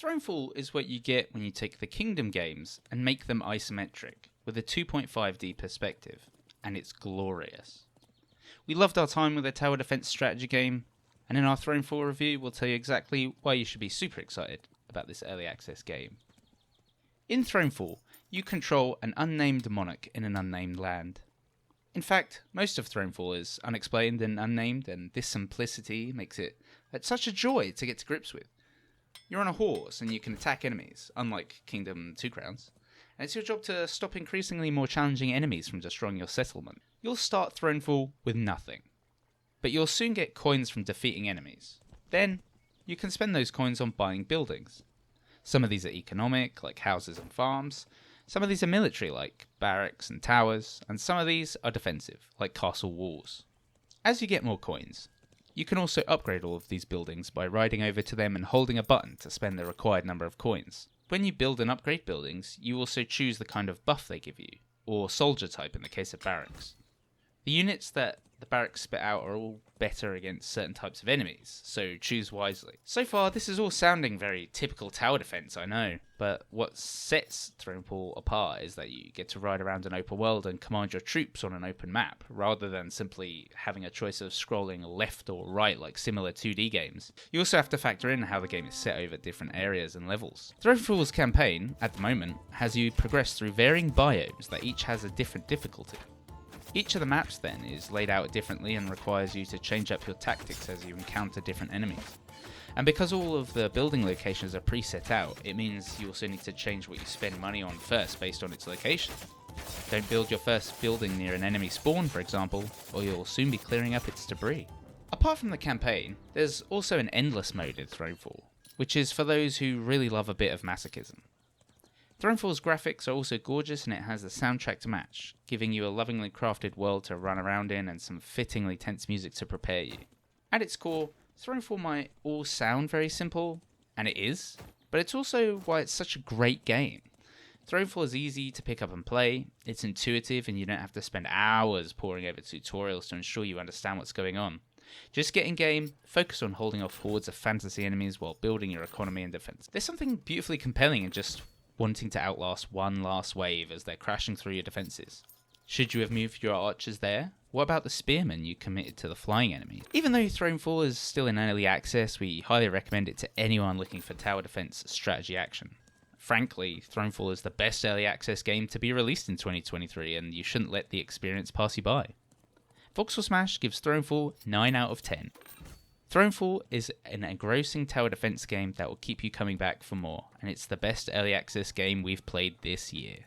Thronefall is what you get when you take the Kingdom games and make them isometric, with a 2.5D perspective, and it's glorious. We loved our time with a tower defense strategy game, and in our Thronefall review we'll tell you exactly why you should be super excited about this early access game. In Thronefall, you control an unnamed monarch in an unnamed land. In fact, most of Thronefall is unexplained and unnamed, and this simplicity makes it such a joy to get to grips with. You're on a horse and you can attack enemies, unlike Kingdom 2 Crowns, and it's your job to stop increasingly more challenging enemies from destroying your settlement. You'll start Thronefall with nothing, but you'll soon get coins from defeating enemies. Then, you can spend those coins on buying buildings. Some of these are economic, like houses and farms, some of these are military, like barracks and towers, and some of these are defensive, like castle walls. As you get more coins, you can also upgrade all of these buildings by riding over to them and holding a button to spend the required number of coins. When you build and upgrade buildings, you also choose the kind of buff they give you, or soldier type in the case of barracks. The units that the barracks spit out are all better against certain types of enemies, so choose wisely. So far, this is all sounding very typical tower defense, I know, but what sets Thronefall apart is that you get to ride around an open world and command your troops on an open map, rather than simply having a choice of scrolling left or right like similar 2D games. You also have to factor in how the game is set over different areas and levels. Thronefall's campaign, at the moment, has you progress through varying biomes that each has a different difficulty. Each of the maps then is laid out differently and requires you to change up your tactics as you encounter different enemies. And because all of the building locations are preset out, it means you also need to change what you spend money on first based on its location. Don't build your first building near an enemy spawn, for example, or you'll soon be clearing up its debris. Apart from the campaign, there's also an endless mode in Thronefall, which is for those who really love a bit of masochism. Thronefall's graphics are also gorgeous, and it has the soundtrack to match, giving you a lovingly crafted world to run around in and some fittingly tense music to prepare you. At its core, Thronefall might all sound very simple, and it is, but it's also why it's such a great game. Thronefall is easy to pick up and play, it's intuitive, and you don't have to spend hours poring over tutorials to ensure you understand what's going on. Just get in game, focus on holding off hordes of fantasy enemies while building your economy and defense. There's something beautifully compelling in just wanting to outlast one last wave as they're crashing through your defences. Should you have moved your archers there? What about the spearmen you committed to the flying enemy? Even though Thronefall is still in early access, we highly recommend it to anyone looking for tower defense strategy action. Frankly, Thronefall is the best early access game to be released in 2023, and you shouldn't let the experience pass you by. Voxel Smash gives Thronefall 9 out of 10. Thronefall is an engrossing tower defense game that will keep you coming back for more, and it's the best early access game we've played this year.